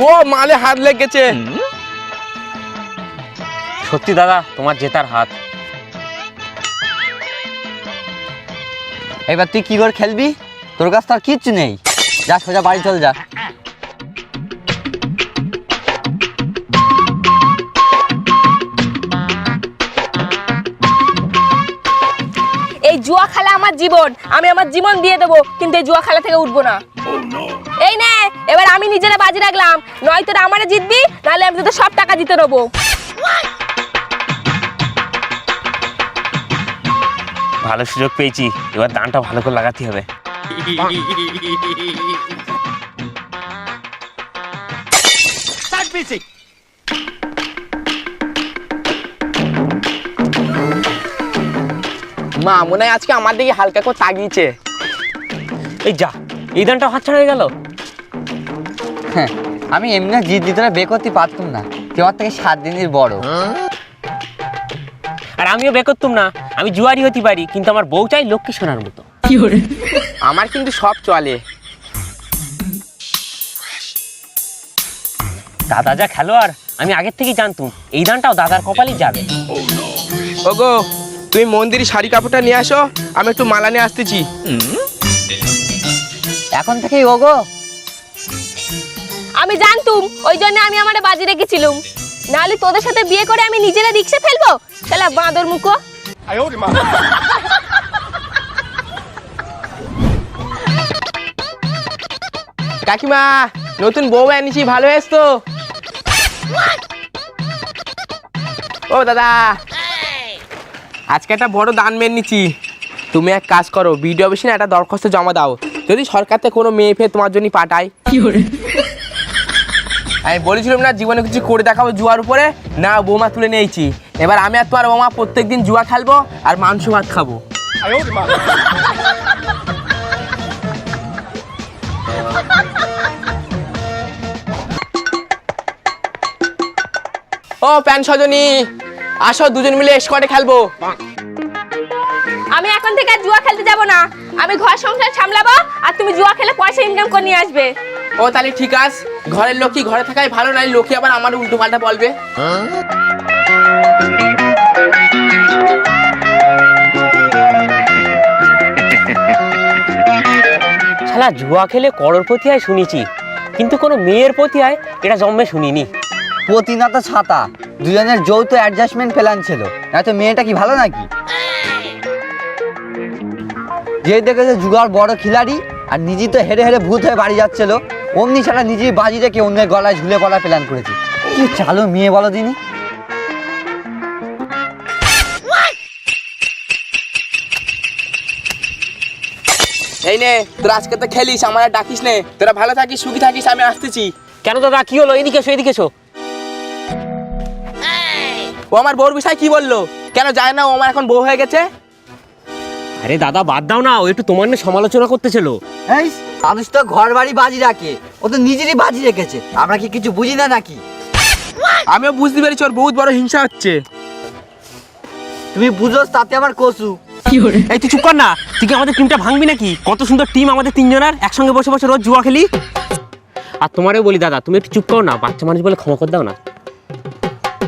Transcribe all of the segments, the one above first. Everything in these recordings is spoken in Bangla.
ও মালে হাত লেগেছে। সত্যি দাদা তোমার জেতার হাত। এবার তুই কি করে খেলবি? তোর কাছে তো আর কিচ্ছু নেই, যা সোজা বাড়ি চল যা। এই জুয়া খেলা আমার জীবন, আমি আমার জীবন দিয়ে দেবো, কিন্তু এই জুয়া খেলা থেকে উঠবো না। এই নে, এবার আমি নিজেরা বাজি রাখলাম, নয় তোরা আমারে জিতবি, নাহলে আমি তোদের সব টাকা জিতে নেবো। ভালো সুযোগ পেয়েছি, এবার দানটা ভালো করে লাগাতে হবে। মা মনে হয় আজকে আমার দিকে হালকা করে তাকিয়েছে। এই যা, এই দানটা হাত ছাড়া হয়ে গেল। হ্যাঁ, আমি এমনি জিত দিতে বে করতে পারতাম না, তুই আমার থেকে 7 দিনের বড়। আর আমিও বে করতাম না, আমি জুয়ারি হতে পারি, কিন্তু আমার বউ চাই লক্ষ্মী সোনার মতো। আমার কিন্তু সব চলে। দাদা যা খেলোয়াড়, আমি আগের থেকেই জানতাম এই দানটাও দাদার কপালেই যাবে। ওগো তুমি মন্দিরে শাড়ি কাপড়টা নিয়ে আসো, আমি একটু মালা নিয়ে আসতেছি। এখন থেকেই ওগো? আমি জানতুম, ওই জন্য আমি আমার বাজি রেখেছিলাম, নাহলে তোদের সাথে বিয়ে করে আমি নিজেরা রিক্সা ফেলবো, শালা বাঁদর মুখো। কাকিমা নতুন বউ এনেছি, ভালো এসছো? ও দাদা, আজকে একটা বড় দান মেনে নিচ্ছি। তুমি এক কাজ করো, বিডিও অফিসে একটা দরখাস্ত জমা দাও, যদি সরকার থেকে কোনো মেয়ে ফের তোমার জন্য পাঠায়। আমি বলেছিলাম না জীবনে কিছু করে দেখাবো জুয়ার উপরে, না বৌমা তুলে নিয়েছি। এবার আমি আর তোমার বৌমা প্রত্যেকদিন জুয়া খেলবো আর মাংস ভাত খাবো। ও প্যান সজনী, আসো দুজন মিলে স্কোয়াডে খেলবো। আমি এখন থেকে আর জুয়া খেলতে যাব না, আমি ঘর সংসার সামলাবো, আর তুমি জুয়া খেলে পয়সা ইনকাম করে নিয়ে আসবে। ও তাহলে ঠিক আছে, ঘরের লক্ষ্মী ঘরে থাকাই ভালো, নাই লোকে আবার আমার উল্টো পাল্টা বলবে। শালা জুয়া খেলে করোড়পতি হয় শুনেছি, কিন্তু কোনো মেয়ের প্রতি হয় এটা জন্মে শুনিনি। পতি না তো ছাতা, দুজনের যৌথ অ্যাডজাস্টমেন্ট প্ল্যান ছিল, না তো মেয়েটা কি ভালো নাকি? যে দেখেছে জুয়ার বড় খিলাড়ি আর নিজে তো হেরে হেরে ভূত হয়ে বাড়ি যাচ্ছিল, অমনি ছাড়া নিজেই বাজি রেখে অন্যের গলায় ঝুলে পড়ার প্ল্যান করেছে। কি চালু মেয়ে বলো দিনি। এই নে তোরা আজকে তো খেলিস, আমার আর ডাকিস নে, তোরা ভালো থাকিস সুখী থাকিস, আমি আসতেছি। কেন দাদা কি হলো? এদিকে এসো, এদিকে এসো। ও আমার বউর বিষয় কি বললো? কেন যায় না ও আমার এখন বউ হয়ে গেছে? আরে দাদা বাদ দাও না, ও একটু তোমার নিয়ে সমালোচনা করতেছিল। এই মানুষ তো ঘর বাড়ি বাজি রাখে, ও তো নিজেরই বাজি রেখেছে, আমরা কি কিছু বুঝি না নাকি? আমিও বুঝতে পেরেছি ওর বহুত বড় হিংসা হচ্ছে। তুমি বুঝোস তাতে আমার কসু। এই তুই চুপ কর না, তুই কি আমাদের টিমটা ভাঙবি নাকি? কত সুন্দর টিম আমাদের তিনজনের, একসঙ্গে বসে বসে রোজ জুয়া খেলি। আর তোমারও বলি দাদা, তুমি একটু চুপ করো না, বাচ্চা মানুষ বলে ক্ষমা করে দাও না।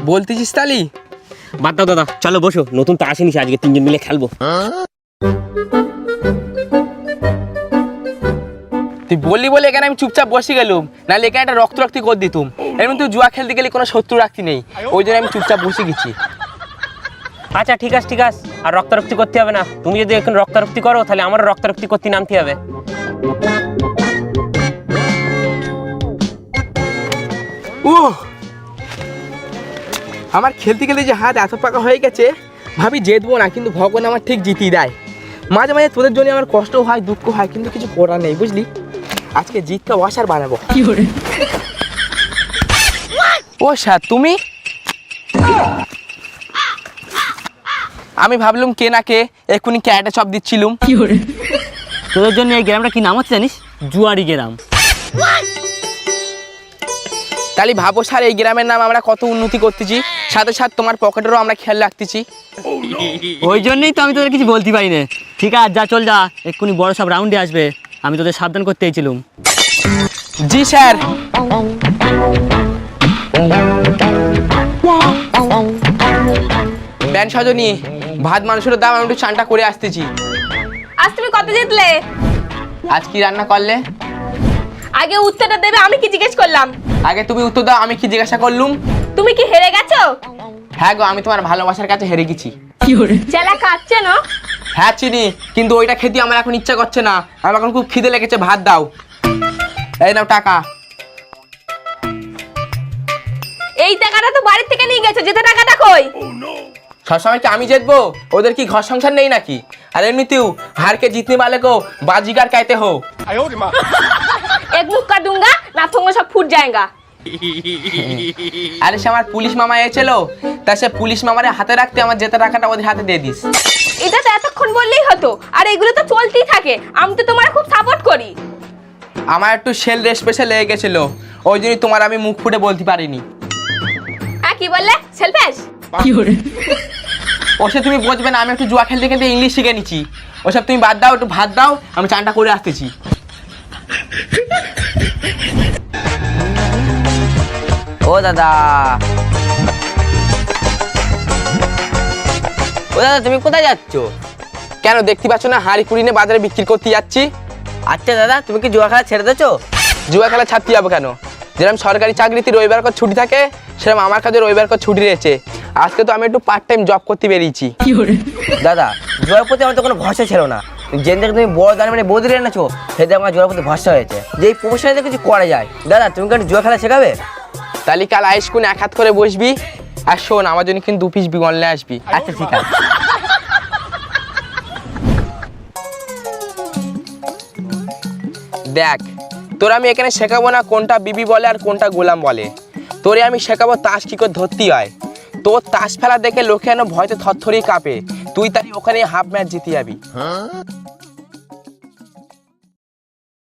বলতেছিস তালি? বাদ দাও দাদা, চলো বসো, নতুন তাস এনেছি, আজকে তিনজন মিলে খেলবো। তুই বললি বলে এখানে আমি চুপচাপ বসে গেলুম, নাহলে এখানে একটা রক্তি করে দিতুম। এমন তুই জুয়া খেলতে গেলে কোনো শত্রু রাখতি নেই, ওই জন্য আমি চুপচাপ বসে গেছি। আচ্ছা ঠিক আছে ঠিক আছে, আর রক্তারক্তি করতে হবে না। তুমি যদি এখন রক্তারক্তি করো, তাহলে আমারও রক্তারক্তি করতে নামতে হবে। আমার খেলতে খেলতে যে হাত এত পাকা হয়ে গেছে, ভাবি জিতবো না, কিন্তু ভগবান আমার ঠিক জিতিয়ে দেয়। মাঝে মাঝে তোদের জন্য আমার কষ্ট হয়, দুঃখ হয়, কিন্তু কিছু করার নেই, বুঝলি? আজকে জিতটা ওয়াসার বানাবো। ও স্যার তুমি? আমি ভাবলাম কে না কে, এক্ষুনি ক্যারেটে চপ দিচ্ছিলুম। তোদের জন্য এই গ্রামটা কি নাম হচ্ছে জানিস? জুয়ারি গ্রাম। তাহলে ভাবো স্যার, এই গ্রামের নাম আমরা কত উন্নতি করতেছি, সাথে সাথে তোমার পকেটেরও আমরা খেয়াল রাখতেছি। ওই জন্যই তো আমি তোদের কিছু বলতে পারি না। ঠিক আছে যা, চল যা, এক্ষুনি বড় সব রাউন্ডে আসবে, আমি তোদের সাবধান করতে চাইছিলাম। জি স্যার। কেন সজনী, ভাত মাংসের দাম আমি একটু চানটা করে আসতেছি। আজ তুমি কত জিতলে? আজ কি রান্না করলে? আগে উত্তরটা দেবে, আমি কি জিজ্ঞেস করলাম? আগে তুমি উত্তর দাও, আমি কি জিজ্ঞাসা করলুম? তুমি কি হেরে গেছো? হ্যাঁ গো, আমি তোমার ভালোবাসার কাছে হেরে গেছি। চেলা কাচ্ছে না? হ্যাঁ চিনি, কিন্তু ওইটা খেতে আমার এখন ইচ্ছা করছে না। আমার এখন খুব খিদে লেগেছে, ভাত দাও। এই নাও টাকা। এই টাকাটা তো বাড়ি থেকে নিয়ে গেছো, যেতে টাকাটা কই? সবসময় কি আমি জিতবো? ওদের কি ঘর সংসার নেই নাকি? আর এমনিতেও हार के जीतने वाले को बाजीगर कहते हो। एक मुक्का दूंगा ना तो सब फूट जाएगा। আরে সে আমার পুলিশ মামা এসেছিল, তা সে পুলিশ মামারে হাতে রাখতে আমার জেতা টাকাটা ওদের হাতে দিয়ে দিস। এটা তো এতক্ষণ বললেই হতো, আর এগুলো তো চলতেই থাকে। আমি তো তোমার খুব সাপোর্ট করি। আমার একটু সেল রেস্পেশাল লেগে গেছিল, ওই জন্যই তোমার আমি মুখ ফুটে বলতে পারিনি। হ্যাঁ কি বললে? সেলফিশ? ওসব তুমি বুঝবে না, আমি একটু জুয়া খেলতে খেলতে ইংলিশ শিখে নিচ্ছি। ওসব তুমি বাদ দাও, একটু ভাত দাও, আমি চানটা করে আসতেছি। ও দাদা, ও দাদা তুমি কোথায় যাচ্ছ? কেন দেখতে পাচ্ছ না, হাঁড়ি কুড়ি নিয়ে বাজারে বিক্রি করতে যাচ্ছি। আচ্ছা দাদা, তুমি কি জুয়া খেলা ছেড়ে দিয়েছো? জুয়া খেলা ছাড়তে যাবো কেন? যেরকম সরকারি চাকরিতে রবিবার করে ছুটি থাকে, সেরকম আমার কাছে রবিবার করে ছুটি রয়েছে। আজকে তো আমি একটু পার্ট টাইম জব করতে বেরিয়েছি। দাদা, জুয়ার প্রতি আমার তো কোনো ভরসা ছিল না। যেন থেকে তুমি বড় দান মানে বৌদি এনেছো, সেটা আমার জুয়ার প্রতি ভরসা হয়েছে যে এই প্রফেশনালে কিছু করা যায়। দাদা তুমি কি জুয়া খেলা শেখাবে? তাহলে কাল আইসকুন এক হাত করে বসবি, আর শোন আমার জন্য কিন্তু 2 পিস বিগনলে আসবি। আচ্ছা ঠিক আছে। দেখ, তোর আমি এখানে শেখাবো না কোনটা বিবি বলে আর কোনটা গোলাম বলে। তোরে আমি শেখাবো তাস কি করে ধরতে হয়। তোর তাস ফেলা দেখে লোকে যেন ভয়তে থরথরি কাঁপে, তুই তাই ওখানে হাফ ম্যাচ জিতে যাবি।